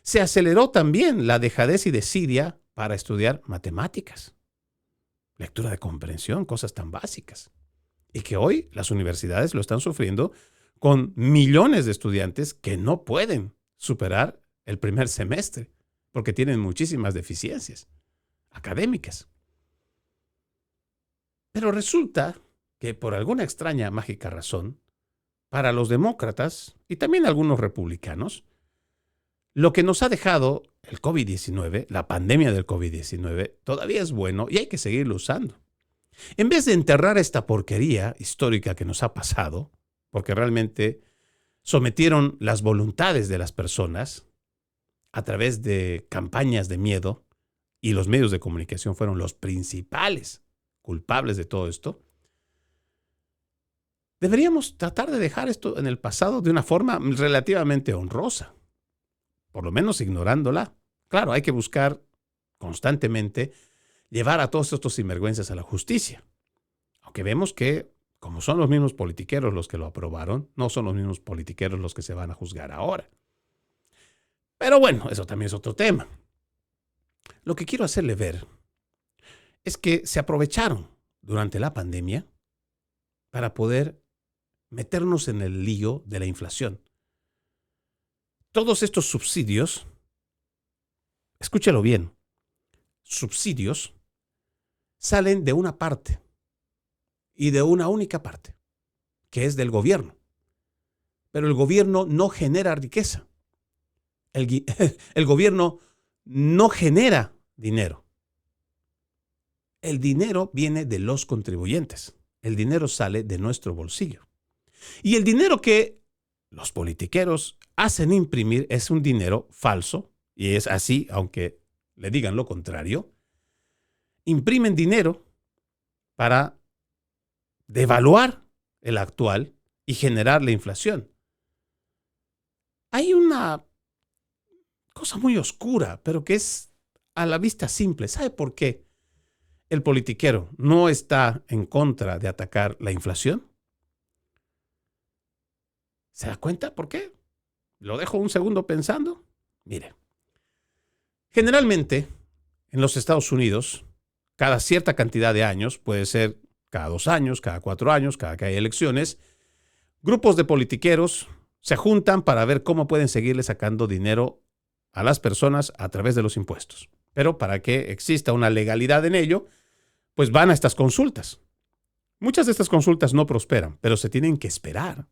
Se aceleró también la dejadez y desidia para estudiar matemáticas, lectura de comprensión, cosas tan básicas. Y que hoy las universidades lo están sufriendo con millones de estudiantes que no pueden superar el primer semestre porque tienen muchísimas deficiencias académicas. Pero resulta que por alguna extraña, mágica razón, para los demócratas y también algunos republicanos, lo que nos ha dejado el COVID-19, la pandemia del COVID-19, todavía es bueno y hay que seguirlo usando. En vez de enterrar esta porquería histórica que nos ha pasado, porque realmente sometieron las voluntades de las personas a través de campañas de miedo, y los medios de comunicación fueron los principales culpables de todo esto, deberíamos tratar de dejar esto en el pasado de una forma relativamente honrosa, por lo menos ignorándola. Claro, hay que buscar constantemente llevar a todos estos sinvergüenzas a la justicia, aunque vemos que, como son los mismos politiqueros los que lo aprobaron, no son los mismos politiqueros los que se van a juzgar ahora. Pero bueno, eso también es otro tema. Lo que quiero hacerle ver es que se aprovecharon durante la pandemia para poder meternos en el lío de la inflación. Todos estos subsidios, escúchelo bien, subsidios salen de una parte y de una única parte, que es del gobierno. Pero el gobierno no genera riqueza. El gobierno no genera dinero. El dinero viene de los contribuyentes. El dinero sale de nuestro bolsillo. Y el dinero que los politiqueros hacen imprimir es un dinero falso, y es así, aunque le digan lo contrario. Imprimen dinero para devaluar el actual y generar la inflación. Hay una cosa muy oscura, pero que es a la vista simple. ¿Sabe por qué el politiquero no está en contra de atacar la inflación? ¿Se da cuenta por qué? Lo dejo un segundo pensando. Mire, generalmente en los Estados Unidos, cada cierta cantidad de años, puede ser cada 2 años, cada 4 años, cada que hay elecciones, grupos de politiqueros se juntan para ver cómo pueden seguirle sacando dinero a las personas a través de los impuestos. Pero para que exista una legalidad en ello, pues van a estas consultas. Muchas de estas consultas no prosperan, pero se tienen que esperar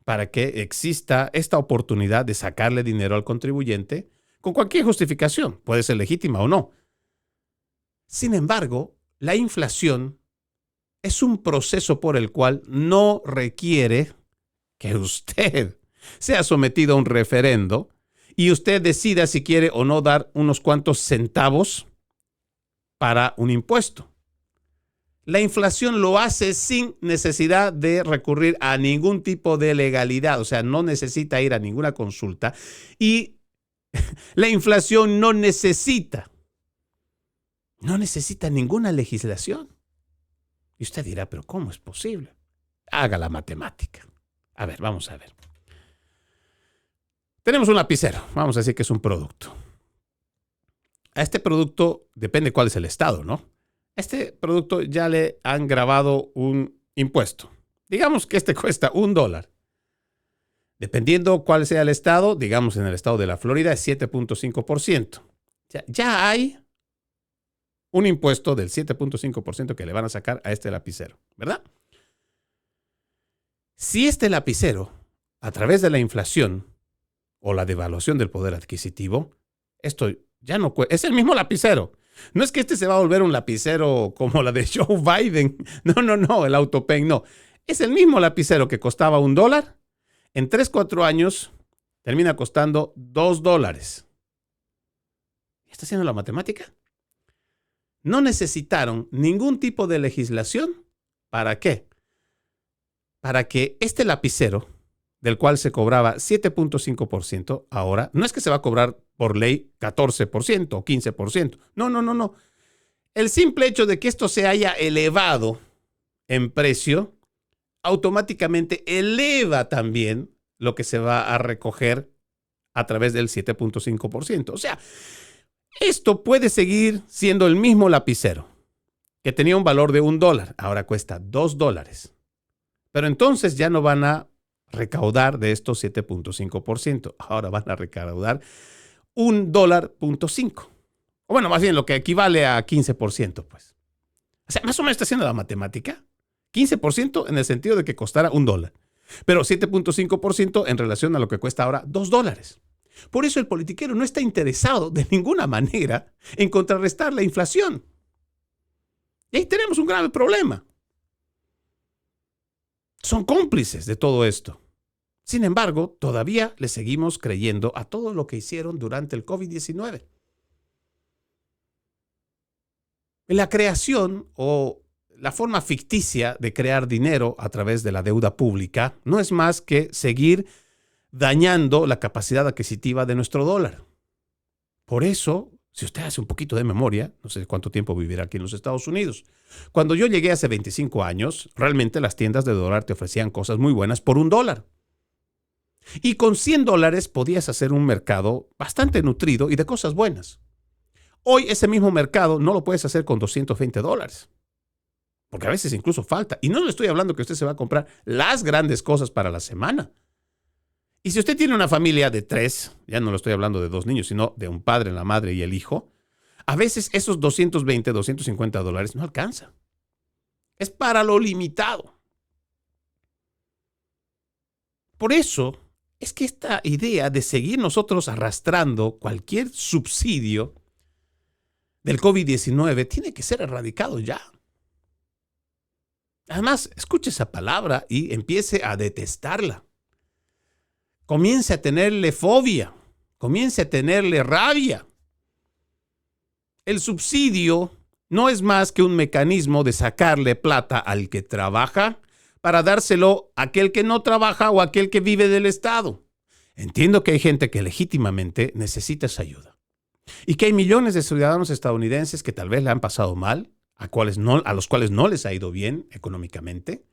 para que exista esta oportunidad de sacarle dinero al contribuyente con cualquier justificación, puede ser legítima o no. Sin embargo, la inflación es un proceso por el cual no requiere que usted sea sometido a un referendo y usted decida si quiere o no dar unos cuantos centavos para un impuesto. La inflación lo hace sin necesidad de recurrir a ningún tipo de legalidad, o sea, no necesita ir a ninguna consulta y la inflación no necesita ninguna legislación. Y usted dirá, pero ¿cómo es posible? Haga la matemática. A ver, vamos a ver. Tenemos un lapicero, vamos a decir que es un producto. A este producto depende cuál es el estado, ¿no? A este producto ya le han grabado un impuesto. Digamos que este cuesta $1. Dependiendo cuál sea el estado, digamos en el estado de la Florida es 7.5%. Ya hay un impuesto del 7.5% que le van a sacar a este lapicero, ¿verdad? Si este lapicero, a través de la inflación o la devaluación del poder adquisitivo, esto ya no es el mismo lapicero. No es que este se va a volver un lapicero como la de Joe Biden. No, el AutoPen, no. Es el mismo lapicero que costaba $1. En 3-4 años termina costando $2. ¿Está haciendo la matemática? No necesitaron ningún tipo de legislación. ¿Para qué? Para que este lapicero, del cual se cobraba 7.5%, ahora no es que se va a cobrar por ley 14% o 15%. No. El simple hecho de que esto se haya elevado en precio, automáticamente eleva también lo que se va a recoger a través del 7.5%. O sea, esto puede seguir siendo el mismo lapicero, que tenía un valor de $1, ahora cuesta $2. Pero entonces ya no van a recaudar de estos 7.5%. Ahora van a recaudar $1.5. O bueno, más bien lo que equivale a 15%, pues. O sea, más o menos está haciendo la matemática. 15% en el sentido de que costara $1. Pero 7.5% en relación a lo que cuesta ahora $2. Por eso el politiquero no está interesado de ninguna manera en contrarrestar la inflación. Y ahí tenemos un grave problema. Son cómplices de todo esto. Sin embargo, todavía le seguimos creyendo a todo lo que hicieron durante el COVID-19. La creación o la forma ficticia de crear dinero a través de la deuda pública no es más que seguir dañando la capacidad adquisitiva de nuestro dólar. Por eso, si usted hace un poquito de memoria, no sé cuánto tiempo vivirá aquí en los Estados Unidos. Cuando yo llegué hace 25 años, realmente las tiendas de dólar te ofrecían cosas muy buenas por $1. Y con $100 podías hacer un mercado bastante nutrido y de cosas buenas. Hoy ese mismo mercado no lo puedes hacer con $220. Porque a veces incluso falta. Y no le estoy hablando que usted se va a comprar las grandes cosas para la semana. Y si usted tiene una familia de 3, ya no lo estoy hablando de 2 niños, sino de un padre, la madre y el hijo, a veces esos $220, $250 no alcanza. Es para lo limitado. Por eso es que esta idea de seguir nosotros arrastrando cualquier subsidio del COVID-19 tiene que ser erradicado ya. Además, escuche esa palabra y empiece a detestarla. Comience a tenerle fobia, comience a tenerle rabia. El subsidio no es más que un mecanismo de sacarle plata al que trabaja para dárselo a aquel que no trabaja o a aquel que vive del Estado. Entiendo que hay gente que legítimamente necesita esa ayuda y que hay millones de ciudadanos estadounidenses que tal vez le han pasado mal, a los cuales no les ha ido bien económicamente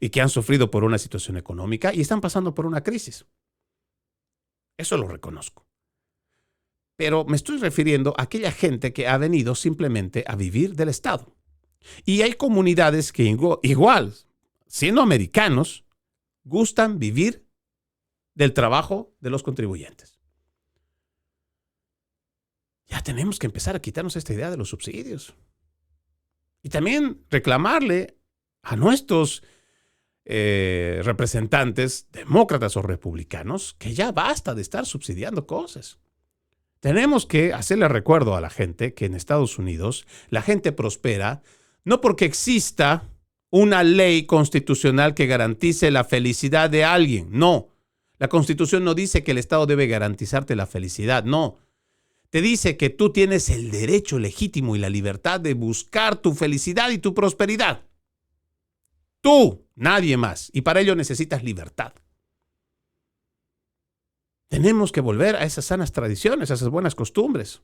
y que han sufrido por una situación económica y están pasando por una crisis. Eso lo reconozco. Pero me estoy refiriendo a aquella gente que ha venido simplemente a vivir del Estado. Y hay comunidades que igual, siendo americanos, gustan vivir del trabajo de los contribuyentes. Ya tenemos que empezar a quitarnos esta idea de los subsidios. Y también reclamarle a nuestros representantes, demócratas o republicanos, que ya basta de estar subsidiando cosas. Tenemos que hacerle recuerdo a la gente que en Estados Unidos la gente prospera no porque exista una ley constitucional que garantice la felicidad de alguien. No. La Constitución no dice que el Estado debe garantizarte la felicidad. No. Te dice que tú tienes el derecho legítimo y la libertad de buscar tu felicidad y tu prosperidad. Tú, nadie más. Y para ello necesitas libertad. Tenemos que volver a esas sanas tradiciones, a esas buenas costumbres.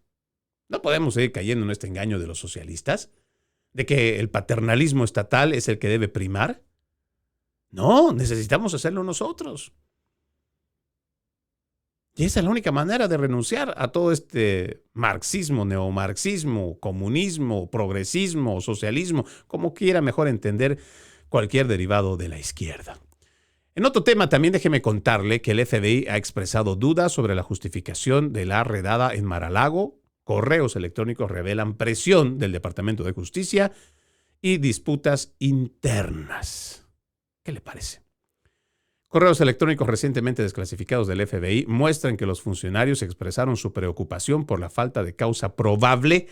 No podemos seguir cayendo en este engaño de los socialistas, de que el paternalismo estatal es el que debe primar. No, necesitamos hacerlo nosotros. Y esa es la única manera de renunciar a todo este marxismo, neomarxismo, comunismo, progresismo, socialismo, como quiera mejor entender cualquier derivado de la izquierda. En otro tema, también déjeme contarle que el FBI ha expresado dudas sobre la justificación de la redada en Mar-a-Lago. Correos electrónicos revelan presión del Departamento de Justicia y disputas internas. ¿Qué le parece? Correos electrónicos recientemente desclasificados del FBI muestran que los funcionarios expresaron su preocupación por la falta de causa probable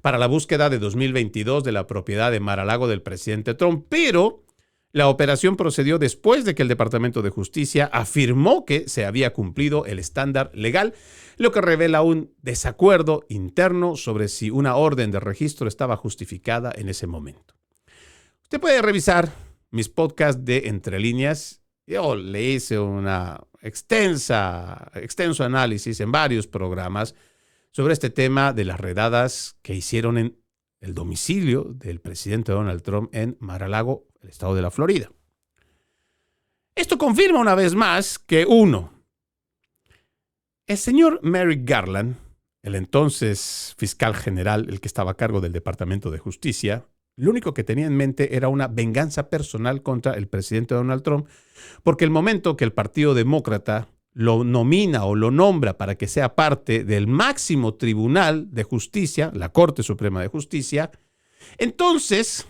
para la búsqueda de 2022 de la propiedad de Mar-a-Lago del presidente Trump, pero la operación procedió después de que el Departamento de Justicia afirmó que se había cumplido el estándar legal, lo que revela un desacuerdo interno sobre si una orden de registro estaba justificada en ese momento. Usted puede revisar mis podcasts de Entre Líneas. Yo le hice un extenso análisis en varios programas sobre este tema de las redadas que hicieron en el domicilio del presidente Donald Trump en Mar-a-Lago, el estado de la Florida. Esto confirma una vez más que el señor Merrick Garland, el entonces fiscal general, el que estaba a cargo del Departamento de Justicia, lo único que tenía en mente era una venganza personal contra el presidente Donald Trump, porque el momento que el Partido Demócrata lo nomina o lo nombra para que sea parte del máximo tribunal de justicia, la Corte Suprema de Justicia, entonces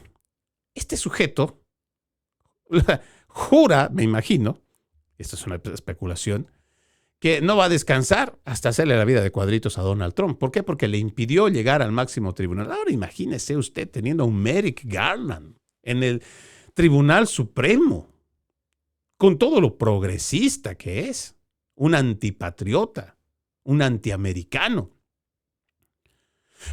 este sujeto jura, me imagino, esto es una especulación, que no va a descansar hasta hacerle la vida de cuadritos a Donald Trump. ¿Por qué? Porque le impidió llegar al máximo tribunal. Ahora imagínese usted teniendo a un Merrick Garland en el Tribunal Supremo, con todo lo progresista que es, un antipatriota, un antiamericano.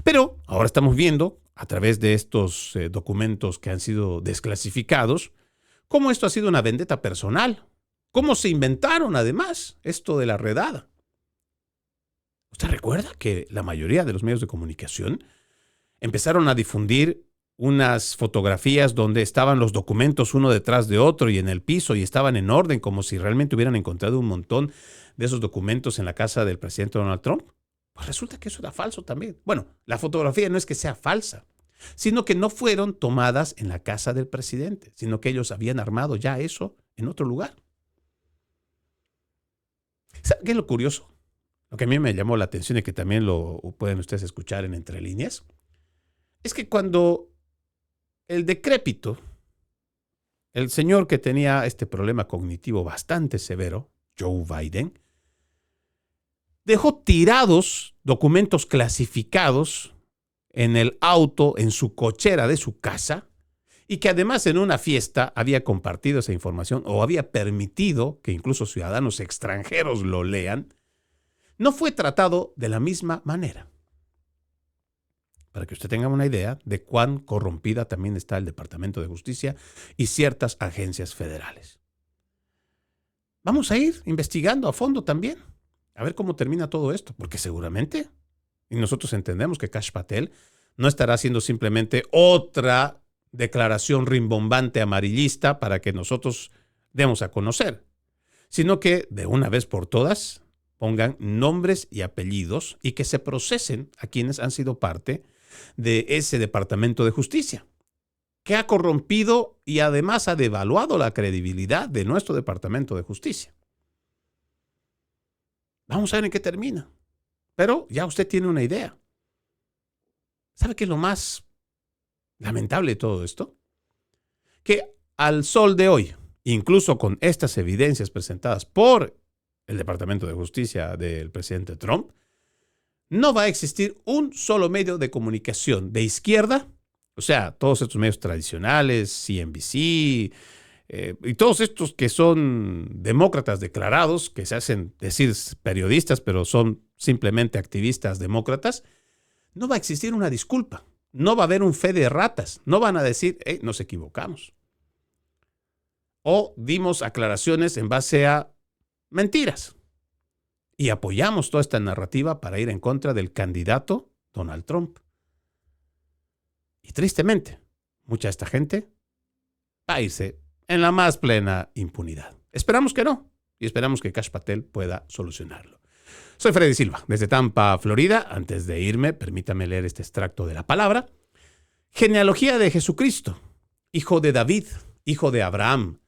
Pero ahora estamos viendo, a través de estos documentos que han sido desclasificados, cómo esto ha sido una vendetta personal. ¿Cómo se inventaron, además, esto de la redada? ¿Usted recuerda que la mayoría de los medios de comunicación empezaron a difundir unas fotografías donde estaban los documentos uno detrás de otro y en el piso y estaban en orden, como si realmente hubieran encontrado un montón de esos documentos en la casa del presidente Donald Trump? Pues resulta que eso era falso también. Bueno, la fotografía no es que sea falsa, sino que no fueron tomadas en la casa del presidente, sino que ellos habían armado ya eso en otro lugar. ¿Sabe qué es lo curioso? Lo que a mí me llamó la atención y que también lo pueden ustedes escuchar en Entre Líneas, es que cuando el decrépito, el señor que tenía este problema cognitivo bastante severo, Joe Biden, dejó tirados documentos clasificados en el auto, en su cochera de su casa, y que además en una fiesta había compartido esa información o había permitido que incluso ciudadanos extranjeros lo lean, no fue tratado de la misma manera. Para que usted tenga una idea de cuán corrompida también está el Departamento de Justicia y ciertas agencias federales. Vamos a ir investigando a fondo también, a ver cómo termina todo esto, porque seguramente, y nosotros entendemos que Kash Patel no estará haciendo simplemente otra declaración rimbombante amarillista para que nosotros demos a conocer, sino que de una vez por todas pongan nombres y apellidos y que se procesen a quienes han sido parte de ese Departamento de Justicia, que ha corrompido y además ha devaluado la credibilidad de nuestro Departamento de Justicia. Vamos a ver en qué termina. Pero ya usted tiene una idea. ¿Sabe qué es lo más lamentable de todo esto? Que al sol de hoy, incluso con estas evidencias presentadas por el Departamento de Justicia del presidente Trump, no va a existir un solo medio de comunicación de izquierda O sea, todos estos medios tradicionales, CNBC, y todos estos que son demócratas declarados, que se hacen decir periodistas, pero son simplemente activistas demócratas, no va a existir una disculpa. No va a haber un fe de ratas. No van a decir, nos equivocamos. O dimos aclaraciones en base a mentiras. Y apoyamos toda esta narrativa para ir en contra del candidato Donald Trump. Y tristemente, mucha de esta gente va a irse en la más plena impunidad. Esperamos que no. Y esperamos que Kash Patel pueda solucionarlo. Soy Freddy Silva, desde Tampa, Florida. Antes de irme, permítame leer este extracto de la palabra. Genealogía de Jesucristo, hijo de David, hijo de Abraham.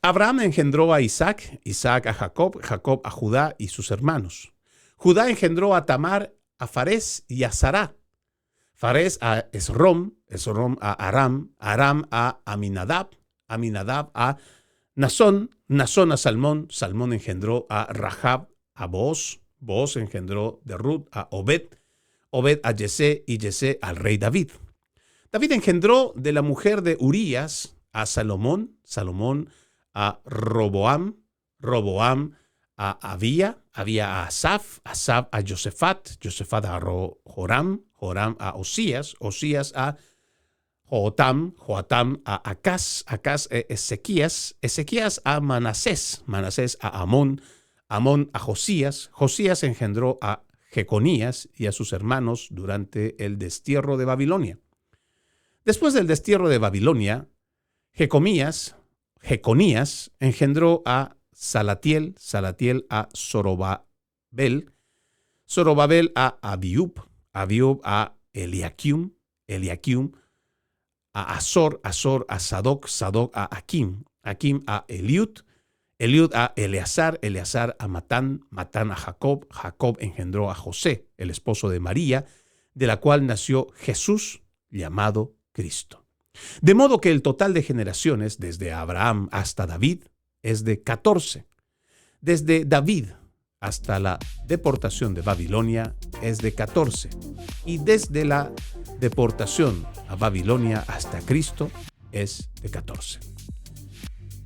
Abraham engendró a Isaac, Isaac a Jacob, Jacob a Judá y sus hermanos. Judá engendró a Tamar, a Farés y a Sará. Farés a Esrom, Esrom a Aram, Aram a Aminadab, Aminadab a Nasón, Nasón a Salmón, Salmón engendró a Rahab, a Booz, Booz engendró de Ruth a Obed, Obed a Yesé y Yesé al rey David. David engendró de la mujer de Urías a Salomón, Salomón a Roboam, Roboam a Abía, Abía a Asaf, Asaf a Josafat, Josafat a Joram, Joram a Osías, Osías a Joatam, Joatam a Acaz, Acaz a Ezequías, Ezequías a Manasés, Manasés a Amón, Amón a Josías, Josías engendró a Jeconías y a sus hermanos durante el destierro de Babilonia. Después del destierro de Babilonia, Jeconías engendró a Salatiel, Salatiel a Zorobabel, Zorobabel a Abiub, Abiub a Eliakim, Eliakim a Azor, Azor a Sadoc, Sadoc a Akim, Akim a Eliud, Eliud a Eleazar, Eleazar a Matán, Matán a Jacob, Jacob engendró a José, el esposo de María, de la cual nació Jesús, llamado Cristo. De modo que el total de generaciones desde Abraham hasta David es de 14. Desde David hasta la deportación de Babilonia es de 14. Y desde la deportación a Babilonia hasta Cristo es de 14.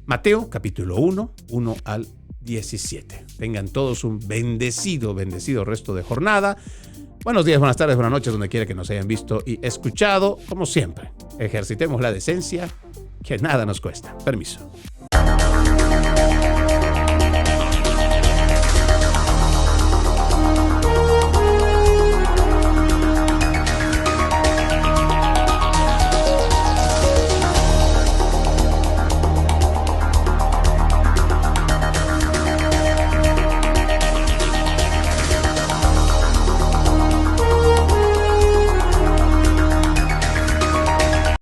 Mateo capítulo 1, 1 al 17. Tengan todos un bendecido resto de jornada. Buenos días, buenas tardes, buenas noches, donde quiera que nos hayan visto y escuchado. Como siempre, ejercitemos la decencia, que nada nos cuesta. Permiso.